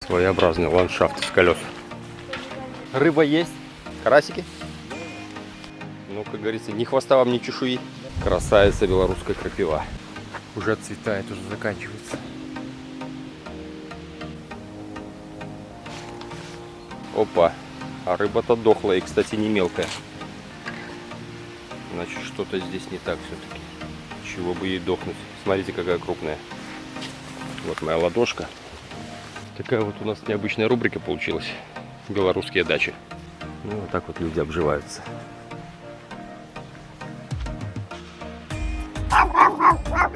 Своеобразный ландшафт из колес. Рыба есть? Карасики? Ну, как говорится, ни хвоста вам, ни чешуи. Красавица белорусская крапива. Уже отцветает, уже заканчивается. Опа. А рыба-то дохлая и, кстати, не мелкая. Значит, что-то здесь не так все-таки. Чего бы ей дохнуть. Смотрите, какая крупная. Вот моя ладошка. Такая вот у нас необычная рубрика получилась. Белорусские дачи. Ну, вот так вот люди обживаются.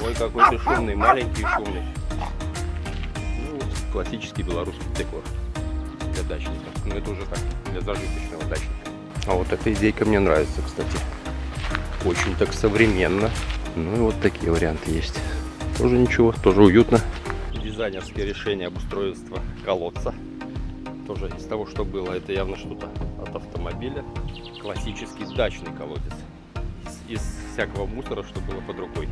Ой, какой ты шумный, маленький и шумный. Ну, классический белорусский декор для дачника. Но это уже так, для зажиточного дачника. А вот эта идейка мне нравится, кстати. Очень так современно. Ну и вот такие варианты есть. Тоже ничего, тоже уютно. Дизайнерское решение обустройства колодца. Тоже из того, что было, это явно что-то от автомобиля. Классический дачный колодец. Из всякого мусора, что было под рукой.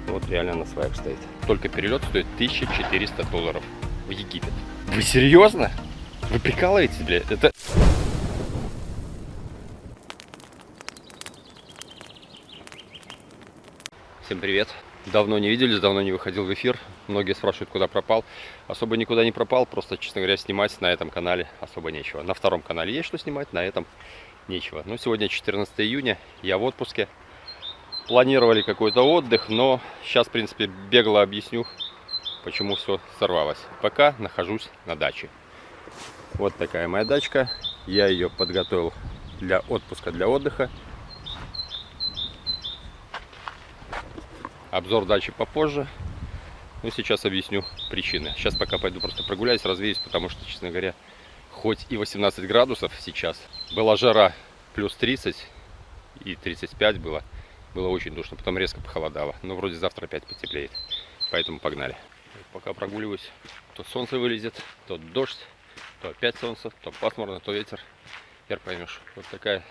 Вот реально на сваях стоит. Только перелет стоит $1400 в Египет. Вы серьезно? Вы прикалываетесь, блядь? Это... Всем привет. Давно не виделись, давно не выходил в эфир. Многие спрашивают, куда пропал. Особо никуда не пропал, просто, честно говоря, снимать на этом канале особо нечего. На втором канале есть что снимать, на этом нечего. Ну, сегодня 14 июня, я в отпуске. Планировали какой-то отдых, но сейчас, в принципе, бегло объясню, почему все сорвалось. Пока нахожусь на даче. Вот такая моя дачка. Я ее подготовил для отпуска, для отдыха. Обзор дачи попозже. Но сейчас объясню причины. Сейчас пока пойду просто прогуляюсь, развеюсь, потому что, честно говоря, хоть и 18 градусов сейчас, была жара плюс 30 и 35 было. Было очень душно, потом резко похолодало. Но вроде завтра опять потеплеет. Поэтому погнали. Пока прогуливаюсь, то солнце вылезет, то дождь, то опять солнце, то пасмурно, то ветер. Хер поймешь. Вот такая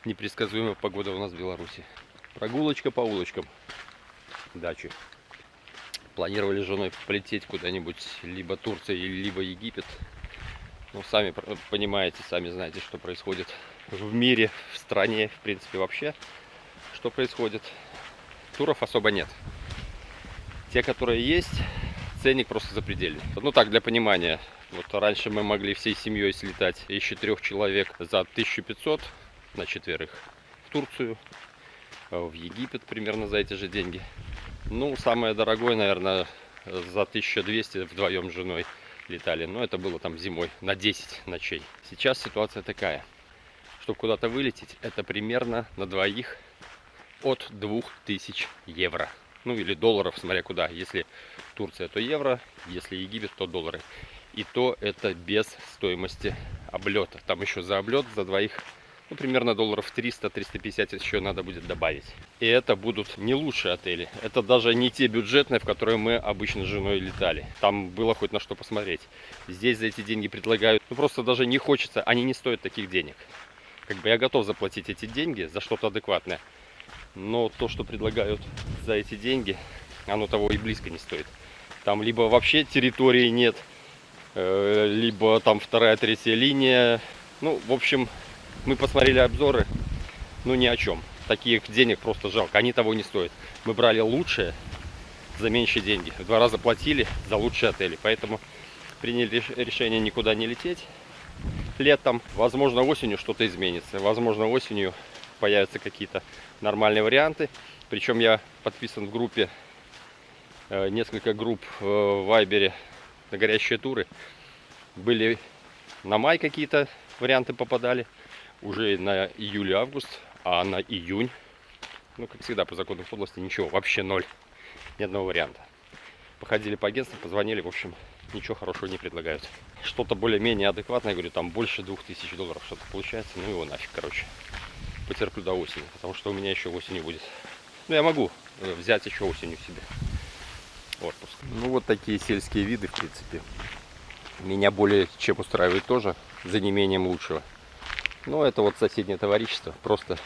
непредсказуемая погода у нас в Беларуси. Прогулочка по улочкам дачи. Планировали с женой полететь куда-нибудь, либо Турция, либо Египет. Ну, сами понимаете, сами знаете, что происходит в мире, в стране, в принципе, вообще. Что происходит? Туров особо нет. Те, которые есть, ценник просто запредельный. Ну так, для понимания. Вот раньше мы могли всей семьей слетать из 4 человек за 1500 на четверых в Турцию, в Египет примерно за эти же деньги. Ну, самое дорогое, наверное, за 1200 вдвоем с женой летали. Но это было там зимой на 10 ночей. Сейчас ситуация такая. Чтобы куда-то вылететь, это примерно на двоих от 2000 евро. Ну или долларов, смотря куда. Если Турция, то евро. Если Египет, то доллары. И то это без стоимости облета. Там еще за облет, за двоих, ну, примерно долларов 300-350 еще надо будет добавить. И это будут не лучшие отели. Это даже не те бюджетные, в которые мы обычно с женой летали. Там было хоть на что посмотреть. Здесь за эти деньги предлагают. Ну просто даже не хочется. Они не стоят таких денег. Как бы я готов заплатить эти деньги за что-то адекватное. Но то, что предлагают за эти деньги, оно того и близко не стоит. Там либо вообще территории нет, либо там вторая, третья линия. Ну, в общем, мы посмотрели обзоры, ну ни о чем. Таких денег просто жалко, они того не стоят. Мы брали лучшее за меньшие деньги. В 2 раза платили за лучшие отели. Поэтому приняли решение никуда не лететь летом. Возможно, осенью что-то изменится. Возможно, осенью появятся какие-то нормальные варианты. Причем я подписан в группе, несколько групп в Вайбере на горящие туры. Были на май какие-то варианты попадали, уже на июль-август, а на июнь, ну как всегда по закону подлости, ничего, вообще ноль, ни одного варианта. Походили по агентству, позвонили, в общем, ничего хорошего не предлагают. Что-то более-менее адекватное, я говорю, там больше $2000 что-то получается, ну его нафиг, короче. Потерплю до осени, потому что у меня еще осенью будет. Ну, я могу взять еще осенью себе отпуск. Ну, вот такие сельские виды, в принципе, меня более чем устраивает тоже, за неимением лучшего. Ну, это вот соседнее товарищество, просто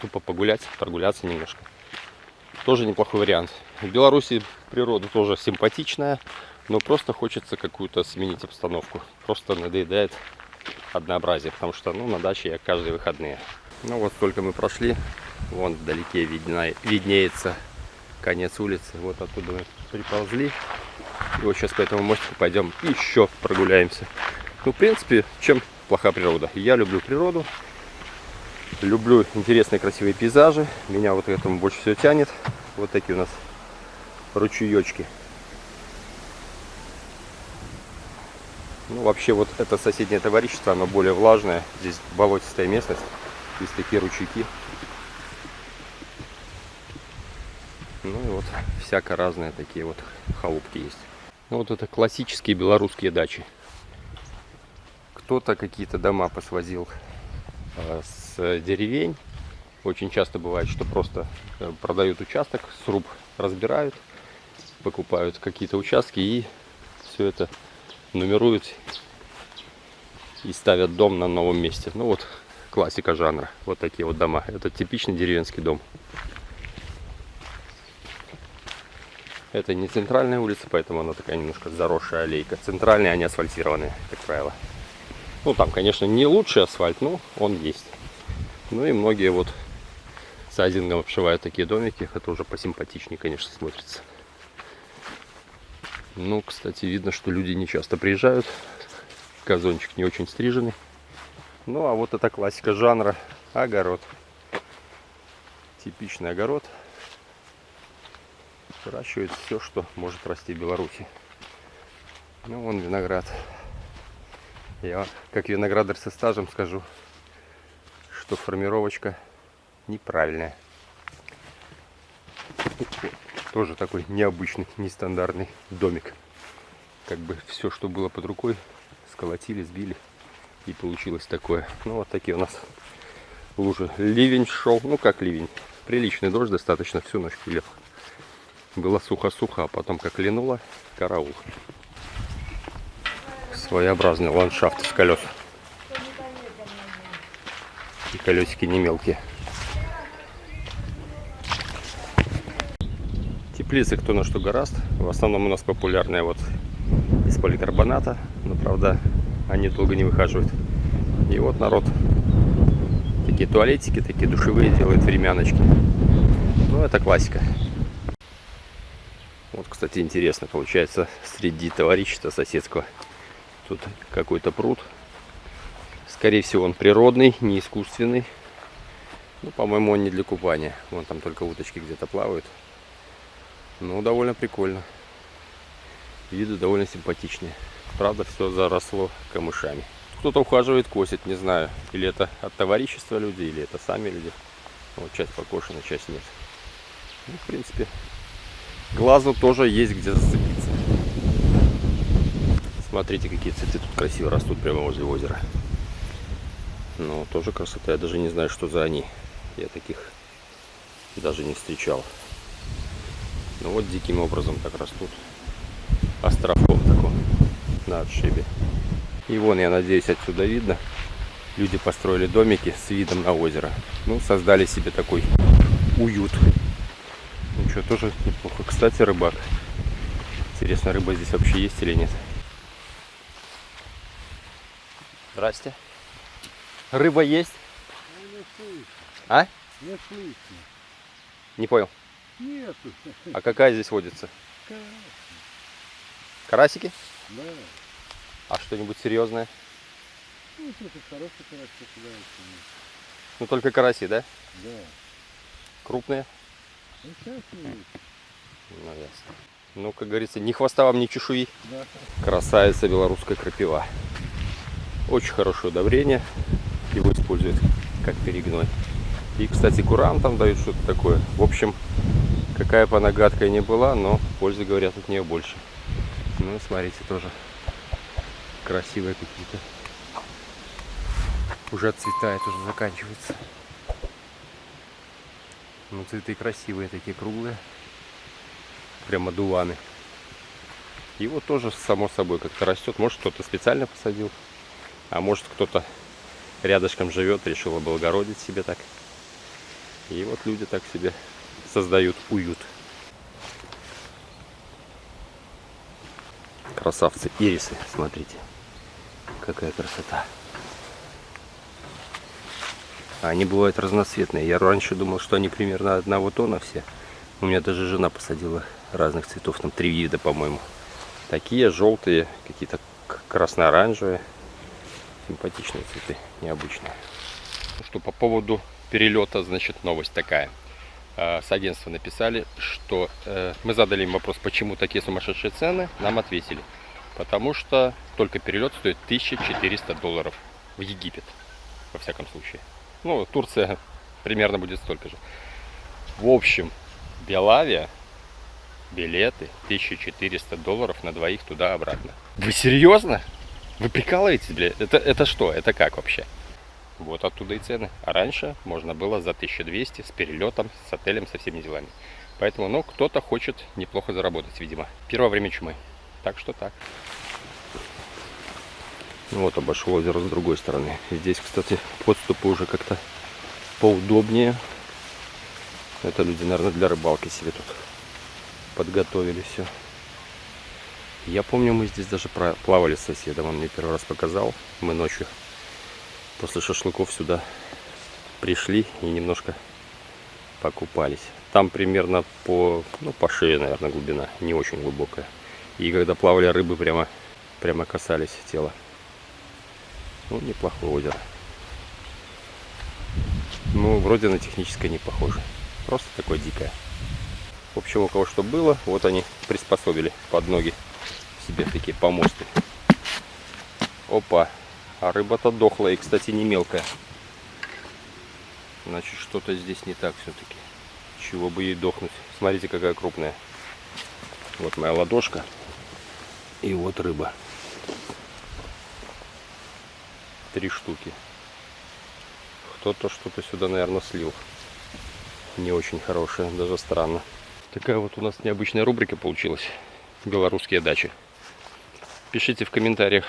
тупо погулять, прогуляться немножко. Тоже неплохой вариант. В Беларуси природа тоже симпатичная, Но просто хочется какую-то сменить обстановку. Просто надоедает однообразие, потому что на даче я каждые выходные. Ну вот только мы прошли, вон вдалеке виднеется конец улицы. Вот оттуда мы приползли. И вот сейчас по этому мостику пойдем еще прогуляемся. В принципе, чем плоха природа? Я люблю природу. Люблю интересные красивые пейзажи. Меня вот к этому больше всего тянет. Вот такие у нас ручеечки. Вообще вот это соседнее товарищество, оно более влажное. Здесь болотистая местность. Есть такие ручейки. И вот всяко разные такие вот халупки есть. Вот это классические белорусские дачи. Кто-то какие-то дома посвозил с деревень. Очень часто бывает, что просто продают участок, сруб разбирают, покупают какие-то участки и все это нумеруют и ставят дом на новом месте. Вот классика жанра. Вот такие вот дома. Это типичный деревенский дом. Это не центральная улица, поэтому она такая немножко заросшая аллейка. Центральные, они асфальтированные, как правило. Там, конечно, не лучший асфальт, но он есть. И многие вот сайдингом обшивают такие домики. Это уже посимпатичнее, конечно, смотрится. Кстати, видно, что люди не часто приезжают. Газончик не очень стриженный. А вот это классика жанра. Огород. Типичный огород. Выращивает все, что может расти в Беларуси. Вон виноград. Я, как виноградарь со стажем, скажу, что формировочка неправильная. Тоже такой необычный, нестандартный домик. Как бы все, что было под рукой, сколотили, сбили, и получилось такое. Вот такие у нас лужи. Ливень шел, как ливень. Приличный дождь достаточно, всю ночь лил. Было сухо-сухо, а потом как линуло, караул. Своеобразный ландшафт из колес. И колесики не мелкие. Теплицы кто на что гораст. В основном у нас популярные вот из поликарбоната. Но правда они долго не выхаживают. И вот народ такие туалетики, такие душевые делает, времяночки. Это классика. Вот, кстати, интересно, получается, среди товарищества соседского тут какой-то пруд. Скорее всего, он природный, не искусственный. По-моему, он не для купания. Вон там только уточки где-то плавают. Довольно прикольно. Виды довольно симпатичные. Правда, все заросло камышами. Кто-то ухаживает, косит, не знаю. Или это от товарищества люди, или это сами люди. Вот часть покошена, часть нет. В принципе, глазу тоже есть где зацепиться. Смотрите, какие цветы тут красиво растут прямо возле озера. Тоже красота. Я даже не знаю, что за они. Я таких даже не встречал. Вот диким образом так растут. Островком таком на отшибе. И вон, я надеюсь, отсюда видно. Люди построили домики с видом на озеро. Создали себе такой уют. Что, тоже неплохо. Кстати, рыбак. Интересно, рыба здесь вообще есть или нет? Здрасте. Рыба есть? А? Не слышно. Не понял. Нету. А какая здесь водится? Карасики? Да. А что-нибудь серьезное? Это хороший карась попадается. Только караси, да? Да. Крупные? Сейчас есть. Ясно. Как говорится, ни хвоста вам, ни чешуи. Да. Красавица белорусская крапива. Очень хорошее удобрение. Его используют как перегной. И, кстати, курам там дают что-то такое. В общем, какая бы она гадкая ни была, но пользы, говорят, от нее больше. Смотрите, тоже красивые какие-то. Уже отцветает, уже заканчивается. Цветы красивые, такие круглые. Прямо дуваны. И вот тоже само собой как-то растет. Может, кто-то специально посадил. А может, кто-то рядышком живет, решил облагородить себе так. И вот люди так себе создают уют. красавцы, ирисы, смотрите. Какая красота. Они бывают разноцветные. Я раньше думал, что они примерно одного тона все. У меня даже жена посадила разных цветов. Там 3 вида, по-моему. Такие желтые, какие-то красно-оранжевые. Симпатичные цветы, необычные. Ну что, по поводу перелета, значит, новость такая. С агентства написали, что мы задали им вопрос, почему такие сумасшедшие цены. Нам ответили. Потому что только перелет стоит $1400 в Египет, во всяком случае. Ну, Турция примерно будет столько же. В общем, Белавия, билеты $1400 на двоих туда-обратно. Вы серьезно? Вы прикалываетесь, бля? Это что? Это как вообще? Вот оттуда и цены. А раньше можно было за 1200 с перелетом, с отелем, со всеми делами. Поэтому, ну, кто-то хочет неплохо заработать, видимо. Первое время чумы. Так что так. Ну вот, обошел озеро с другой стороны. Здесь, кстати, подступы уже как-то поудобнее. Это люди, наверное, для рыбалки себе тут подготовили все. Я помню, мы здесь даже плавали с соседом. Он мне первый раз показал. Мы ночью после шашлыков сюда пришли и немножко покупались. Там примерно по шее, наверное, глубина. Не очень глубокая. И когда плавали, рыбы прямо касались тела. Ну, неплохое озеро. Ну, вроде на техническое не похоже. Просто такое дикое. В общем, у кого что было, вот они приспособили под ноги себе такие помосты. Опа. А рыба-то дохлая и, кстати, не мелкая. Значит, что-то здесь не так все-таки. Чего бы ей дохнуть. Смотрите, какая крупная. Вот моя ладошка. И вот рыба. 3 штуки. Кто-то что-то сюда, наверное, слил. Не очень хорошая, даже странно. Такая вот у нас необычная рубрика получилась. Белорусские дачи. Пишите в комментариях,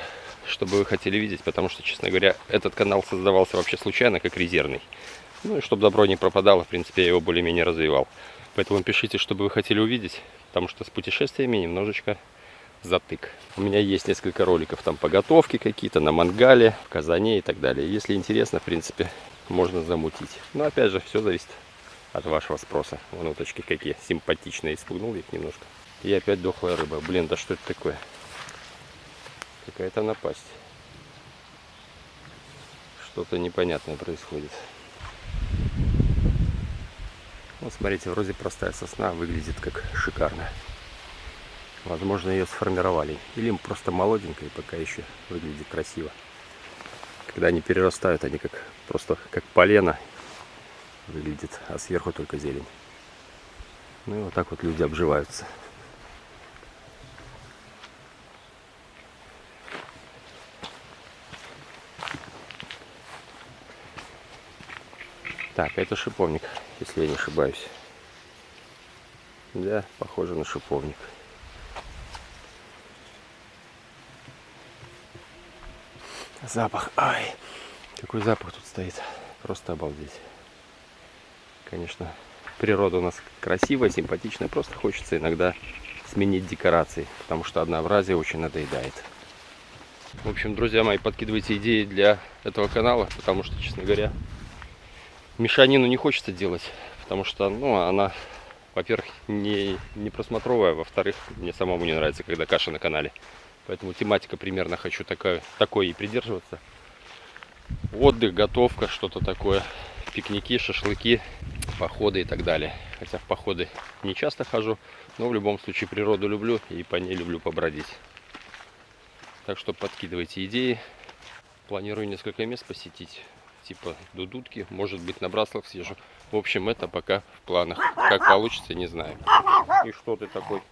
что бы вы хотели видеть, потому что, честно говоря, этот канал создавался вообще случайно, как резервный. Ну и чтобы добро не пропадало, в принципе, я его более-менее развивал. Поэтому пишите, что бы вы хотели увидеть, потому что с путешествиями немножечко затык. У меня есть несколько роликов там по готовке какие-то, на мангале, в казане и так далее. Если интересно, в принципе, можно замутить. Но опять же, все зависит от вашего спроса. Вон уточки какие симпатичные, испугнул их немножко. И опять дохлая рыба. Блин, да что это такое? Какая-то напасть. Что-то непонятное происходит. Вот смотрите, вроде простая сосна, выглядит как шикарно. Возможно, ее сформировали. Или просто молоденькая и пока еще выглядит красиво. Когда они перерастают, они просто как полено выглядит, а сверху только зелень. Ну и вот так вот люди обживаются. Так, это шиповник, если я не ошибаюсь. Да, похоже на шиповник. Запах, ай, какой запах тут стоит, просто обалдеть. Конечно, природа у нас красивая, симпатичная, просто хочется иногда сменить декорации, потому что однообразие очень надоедает. В общем, друзья мои, подкидывайте идеи для этого канала, потому что, честно говоря, мешанину не хочется делать, потому что, она, во-первых, не просмотровая, во-вторых, мне самому не нравится, когда каша на канале. Поэтому тематика примерно хочу такой и придерживаться. Отдых, готовка, что-то такое. Пикники, шашлыки, походы и так далее. Хотя в походы не часто хожу, но в любом случае природу люблю и по ней люблю побродить. Так что подкидывайте идеи. Планирую несколько мест посетить. Типа Дудутки, может быть, на Браслав съезжу. В общем, это пока в планах. Как получится, не знаю. И что ты такой?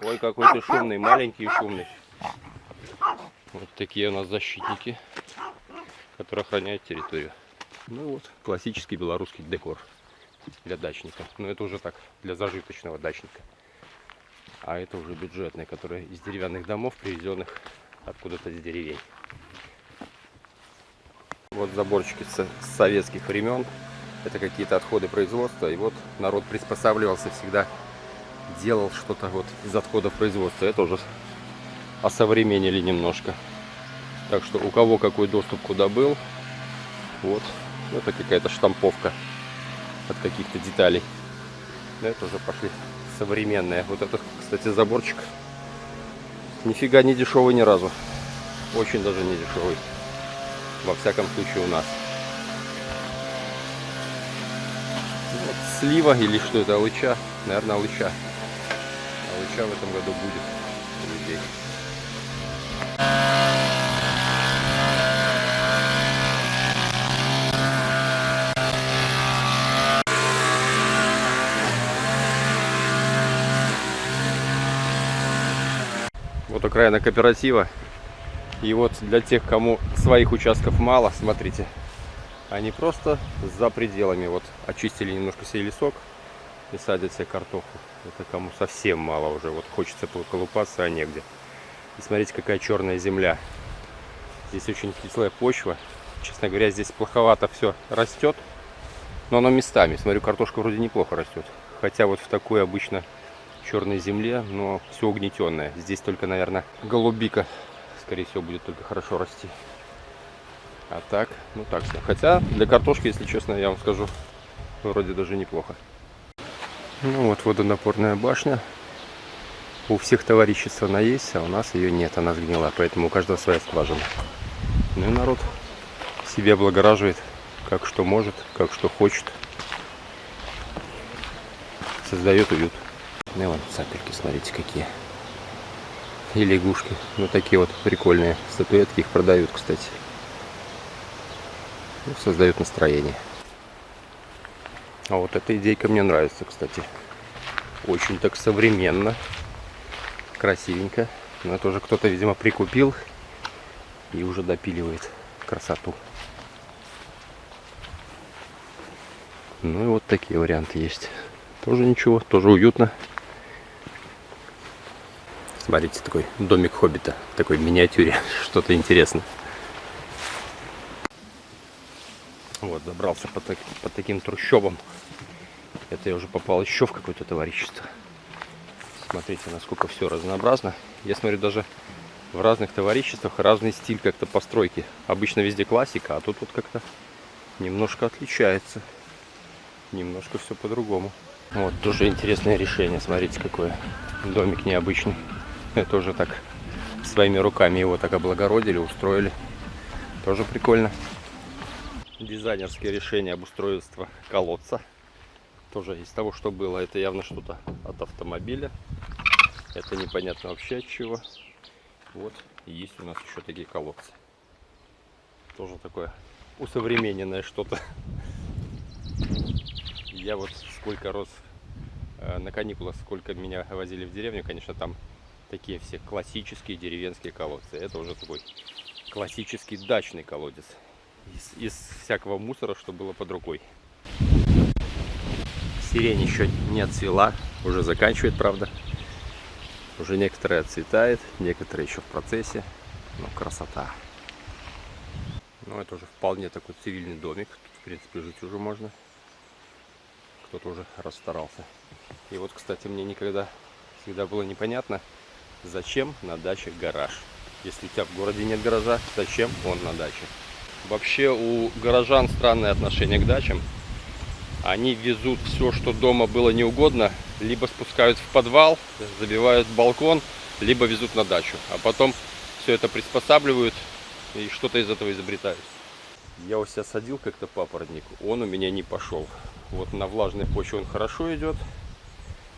Ой, какой ты шумный, маленький и шумный. Вот такие у нас защитники, которые охраняют территорию. Ну вот, классический белорусский декор для дачника. Но это уже так, для зажиточного дачника. А это уже бюджетные, которые из деревянных домов, привезенных откуда-то из деревень. Вот заборчики с советских времен. Это какие-то отходы производства. И вот народ приспосабливался, всегда делал что-то вот из отходов производства. Это уже осовременили немножко. Так что у кого какой доступ куда был, вот, это какая-то штамповка от каких-то деталей. Это уже пошли современные. Вот этот, кстати, заборчик нифига не дешевый ни разу. Очень даже не дешевый. Во всяком случае у нас. Вот слива или что это, алыча? Наверное, алыча. Алыча в этом году будет у людей. Вот окраина кооператива. И вот для тех, кому своих участков мало, смотрите, они просто за пределами. Вот очистили немножко себе лесок и садят себе картоху. Это кому совсем мало уже. Вот хочется поколупаться, а негде. И смотрите, какая черная земля. Здесь очень кислая почва. Честно говоря, здесь плоховато все растет. Но оно местами. Смотрю, картошка вроде неплохо растет. Хотя вот в такой обычно черной земле, но все угнетенное. Здесь только, наверное, голубика, скорее всего, будет только хорошо расти. А так, ну так себе. Хотя для картошки, если честно, я вам скажу, вроде даже неплохо. Ну вот водонапорная башня. У всех товариществ она есть, а у нас ее нет, она сгнила, поэтому у каждого своя скважина. Ну и народ себе облагораживает, как что может, как что хочет. Создает уют. Ну и вон цапельки, смотрите, какие. И лягушки. Ну такие вот прикольные статуэтки, их продают, кстати. Ну, создают настроение. А вот эта идейка мне нравится, кстати. Очень так современно. Красивенько. Но это уже кто-то, видимо, прикупил и уже допиливает красоту. Ну и вот такие варианты есть. Тоже ничего, тоже уютно. Смотрите, такой домик хоббита, в такой миниатюре, что-то интересное. Вот, добрался по таким трущобам. Это я уже попал еще в какое-то товарищество. Смотрите, насколько все разнообразно. Я смотрю, даже в разных товариществах разный стиль как-то постройки. Обычно везде классика, а тут вот как-то немножко отличается. Немножко все по-другому. Вот, тоже интересное решение. Смотрите, какое. Домик необычный. Это уже так своими руками его так облагородили, устроили. Тоже прикольно. Дизайнерское решение обустройства колодца. Тоже из того, что было. Это явно что-то от автомобиля. Это непонятно вообще от чего. Вот. И есть у нас еще такие колодцы. Тоже такое усовремененное что-то. Я вот сколько рос на каникулах, сколько меня возили в деревню, конечно, там такие все классические деревенские колодцы. Это уже такой классический дачный колодец. Из всякого мусора, что было под рукой. Сирень еще не отцвела, уже заканчивает, правда. Уже некоторые отцветает, некоторые еще в процессе. Ну, красота. Ну, это уже вполне такой цивильный домик. Тут, в принципе, жить уже можно. Кто-то уже расстарался. И вот, кстати, мне никогда всегда было непонятно, зачем на даче гараж. Если у тебя в городе нет гаража, зачем он на даче? Вообще у горожан странное отношение к дачам. Они везут все, что дома было неугодно, либо спускают в подвал, забивают балкон, либо везут на дачу. А потом все это приспосабливают и что-то из этого изобретают. Я у себя садил как-то папоротник, он у меня не пошел. Вот на влажной почве он хорошо идет.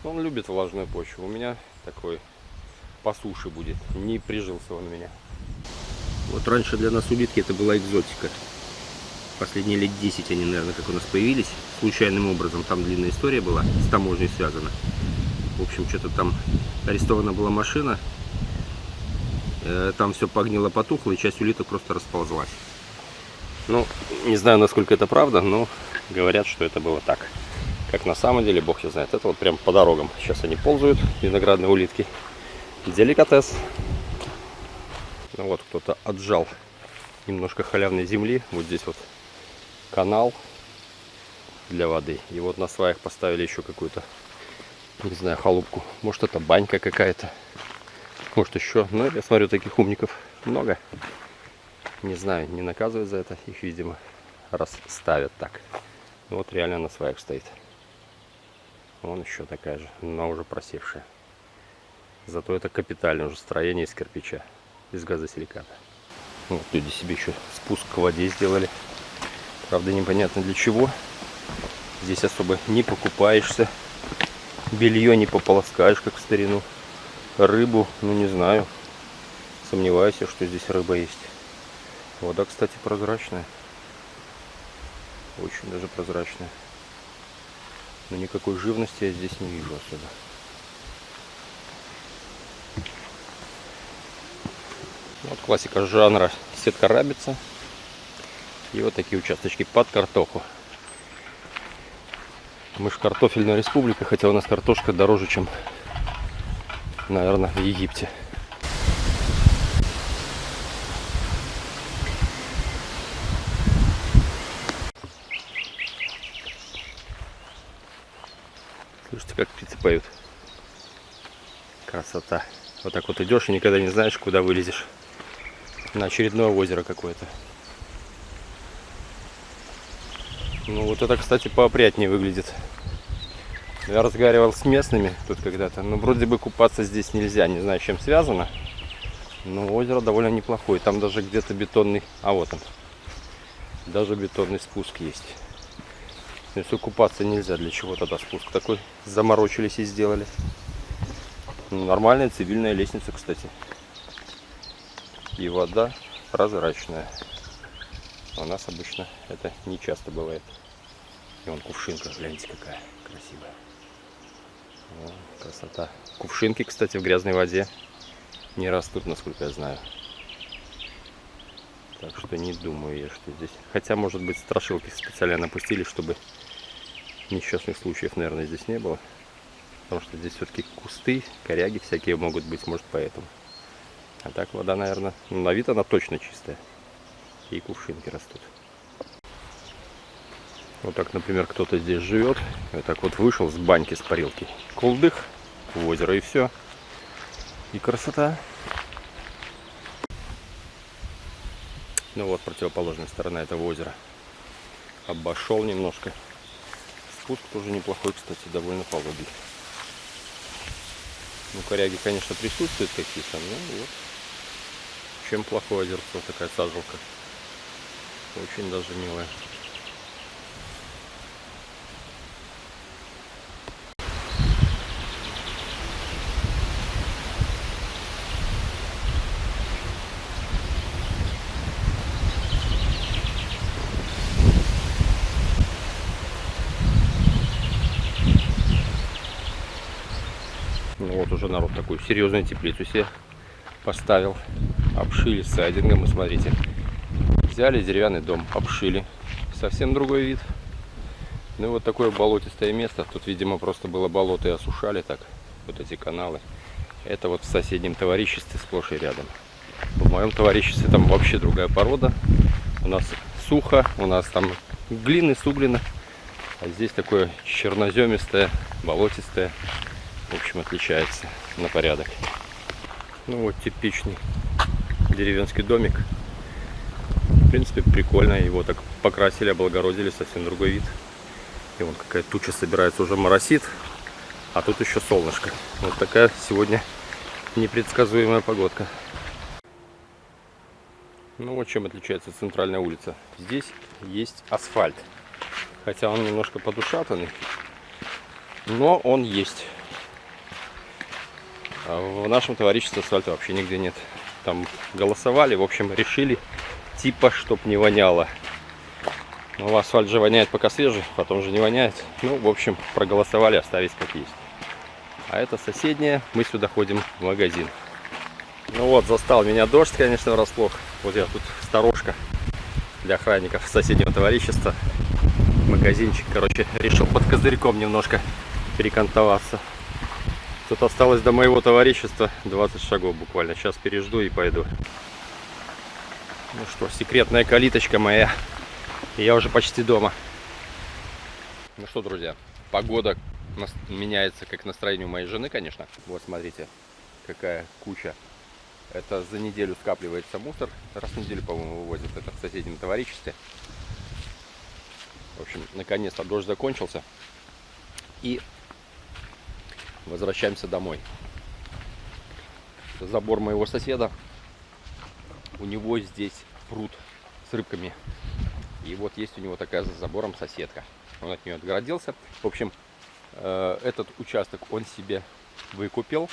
Он любит влажную почву. У меня такой по суше будет. Не прижился он у меня. Вот раньше для нас улитки это была экзотика. Последние лет 10 они, наверное, как у нас появились. Случайным образом. Там длинная история была. С таможней связана. В общем, что-то там арестована была машина. Там все погнило, потухло. И часть улиток просто расползлась. Ну, не знаю, насколько это правда, но говорят, что это было так. Как на самом деле, бог его знает. Это вот прям по дорогам. Сейчас они ползают, виноградные улитки. Деликатес. Ну вот, кто-то отжал немножко халявной земли. Вот здесь вот канал для воды. И вот на сваях поставили еще какую-то, не знаю, халупку. Может, это банька какая-то. Может еще, но я смотрю, таких умников много. Не знаю, не наказывают за это. Их, видимо, расставят так. Вот реально на своих стоит. Вон еще такая же, но уже просевшая. Зато это капитальное уже строение из кирпича, из газосиликата. Вот люди себе еще спуск к воде сделали. Правда, непонятно для чего. Здесь особо не покупаешься. Белье не пополоскаешь, как в старину. Рыбу, ну не знаю. Сомневаюсь, что здесь рыба есть. Вода, кстати, прозрачная. Очень даже прозрачная. Но никакой живности я здесь не вижу особо. Вот классика жанра сетка рабица. И вот такие участочки под картоху. Мы же картофельная республика, хотя у нас картошка дороже, чем, наверное, в Египте. Слушайте, как птицы поют. Красота. Вот так вот идешь и никогда не знаешь, куда вылезешь. На очередное озеро какое-то. Ну вот это, кстати, поопрятнее выглядит. Я разговаривал с местными тут когда-то. Но вроде бы купаться здесь нельзя. Не знаю, с чем связано. Но озеро довольно неплохое. Там даже где-то бетонный... А вот он. Даже бетонный спуск есть. Если купаться нельзя, для чего тогда спуск такой заморочились и сделали? Нормальная цивильная лестница, кстати. И вода прозрачная. У нас обычно это не часто бывает. И вон кувшинка, гляньте, какая красивая. О, красота. Кувшинки, кстати, в грязной воде не растут, насколько я знаю. Так что не думаю я, что здесь... Хотя, может быть, страшилки специально напустили, чтобы несчастных случаев, наверное, здесь не было. Потому что здесь все-таки кусты, коряги всякие могут быть, может, поэтому. А так вода, наверное, ну, на вид она точно чистая. И кувшинки растут. Вот так, например, кто-то здесь живет. Вот так вот вышел с баньки, с парилки. Колдых в озеро, и все. И красота. Ну вот противоположная сторона этого озера. Обошел немножко. Спуск тоже неплохой, кстати, довольно пологий. Ну, коряги, конечно, присутствуют какие-то, но вот. Чем плохое озерцо, такая сажалка. Очень даже милая. Ну вот уже народ такую серьезную теплицу себе поставил. Обшили сайдингом, и смотрите. Взяли деревянный дом, обшили. Совсем другой вид. Ну и вот такое болотистое место. Тут, видимо, просто было болото и осушали так. Вот эти каналы. Это вот в соседнем товариществе сплошь и рядом. В моем товариществе там вообще другая порода. У нас сухо, у нас там глины, суглина. А здесь такое черноземистое, болотистое. В общем, отличается на порядок. Ну вот типичный деревенский домик. В принципе, прикольно. Его так покрасили, облагородили, совсем другой вид. И вон какая туча собирается, уже моросит. А тут еще солнышко. Вот такая сегодня непредсказуемая погодка. Ну вот чем отличается центральная улица. Здесь есть асфальт. Хотя он немножко подушатанный. Но он есть. А в нашем товариществе асфальта вообще нигде нет. Там голосовали, в общем, решили, типа, чтоб не воняло. Но асфальт же воняет пока свежий, потом же не воняет. Ну, в общем, проголосовали оставить как есть. А это соседняя, мы сюда ходим в магазин. Ну вот, застал меня дождь, конечно, врасплох. Вот я тут сторожка для охранников соседнего товарищества. Магазинчик, короче, решил под козырьком немножко перекантоваться. Тут осталось до моего товарищества 20 шагов буквально. Сейчас пережду и пойду. Ну что, секретная калиточка моя. И я уже почти дома. Ну что, друзья, погода меняется как настроение у моей жены, конечно. Вот смотрите, какая куча. Это за неделю скапливается мусор. Раз в неделю, по-моему, вывозят это в соседнем товариществе. В общем, наконец-то дождь закончился. И возвращаемся домой. Забор моего соседа. У него здесь пруд с рыбками. И вот есть у него такая за забором соседка. Он от нее отгородился. В общем, этот участок он себе выкупил.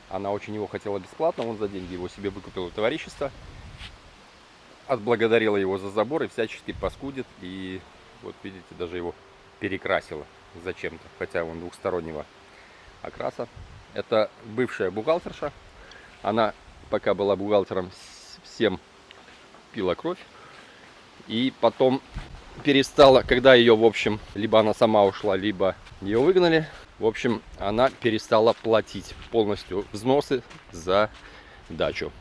Она очень его хотела бесплатно. Он за деньги его себе выкупил у товарищества. Отблагодарила его за забор и всячески паскудит. И вот видите, даже его перекрасила зачем-то. Хотя он двухстороннего окраса. Это бывшая бухгалтерша. Она, пока была бухгалтером, всем пила кровь. И потом перестала, когда ее, в общем, либо она сама ушла, либо ее выгнали. В общем, она перестала платить полностью взносы за дачу.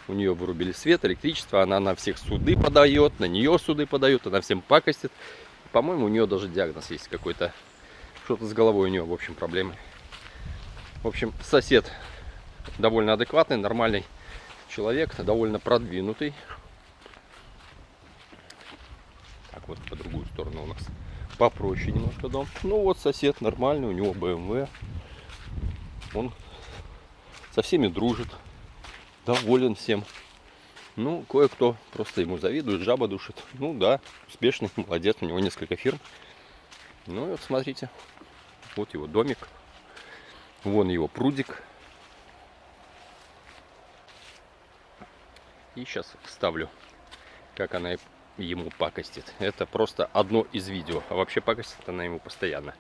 У нее вырубили свет, электричество, она на всех суды подает, на нее суды подает, она всем пакостит. По-моему, у нее даже диагноз есть какой-то, что-то с головой у нее, в общем, проблемы. В общем, сосед довольно адекватный, нормальный человек, довольно продвинутый. Так, вот по другую сторону у нас попроще немножко дом. Ну вот сосед нормальный, у него BMW. Он со всеми дружит, доволен всем. Ну, кое-кто просто ему завидует, жаба душит. Ну да, успешный, молодец, у него несколько фирм. Ну и вот смотрите, вот его домик. Вон его прудик. И сейчас вставлю, как она ему пакостит. Это просто одно из видео. А вообще пакостит она ему постоянно.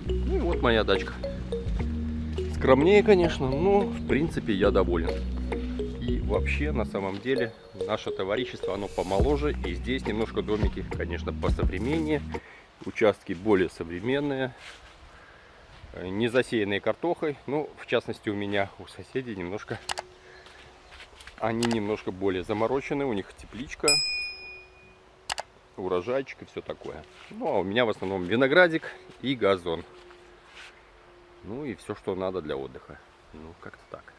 Ну и вот моя дачка. Скромнее, конечно, но в принципе я доволен. И вообще, на самом деле, наше товарищество, оно помоложе. И здесь немножко домики, конечно, посовременнее. Участки более современные. Не засеянные картохой. Ну, в частности, у меня, у соседей немножко... Они немножко более заморочены. У них тепличка, урожайчик и все такое. Ну, а у меня в основном виноградик и газон. Ну и все, что надо для отдыха. Ну, как-то так.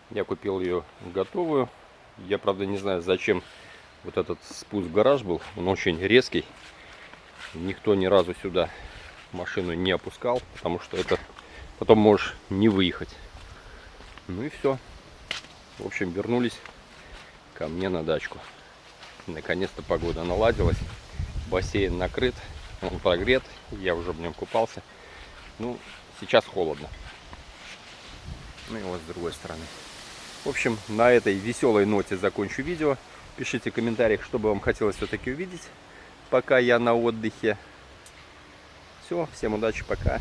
Я купил ее готовую. Я, правда, не знаю, зачем вот этот спуск в гараж был. Он очень резкий. Никто ни разу сюда машину не опускал, потому что это потом можешь не выехать. Ну и все. В общем, вернулись ко мне на дачку. Наконец-то погода наладилась. Бассейн накрыт. Он прогрет, я уже в нем купался. Ну, сейчас холодно. Ну и вот с другой стороны. В общем, на этой веселой ноте закончу видео. Пишите в комментариях, что бы вам хотелось все-таки увидеть, пока я на отдыхе. Все, всем удачи, пока.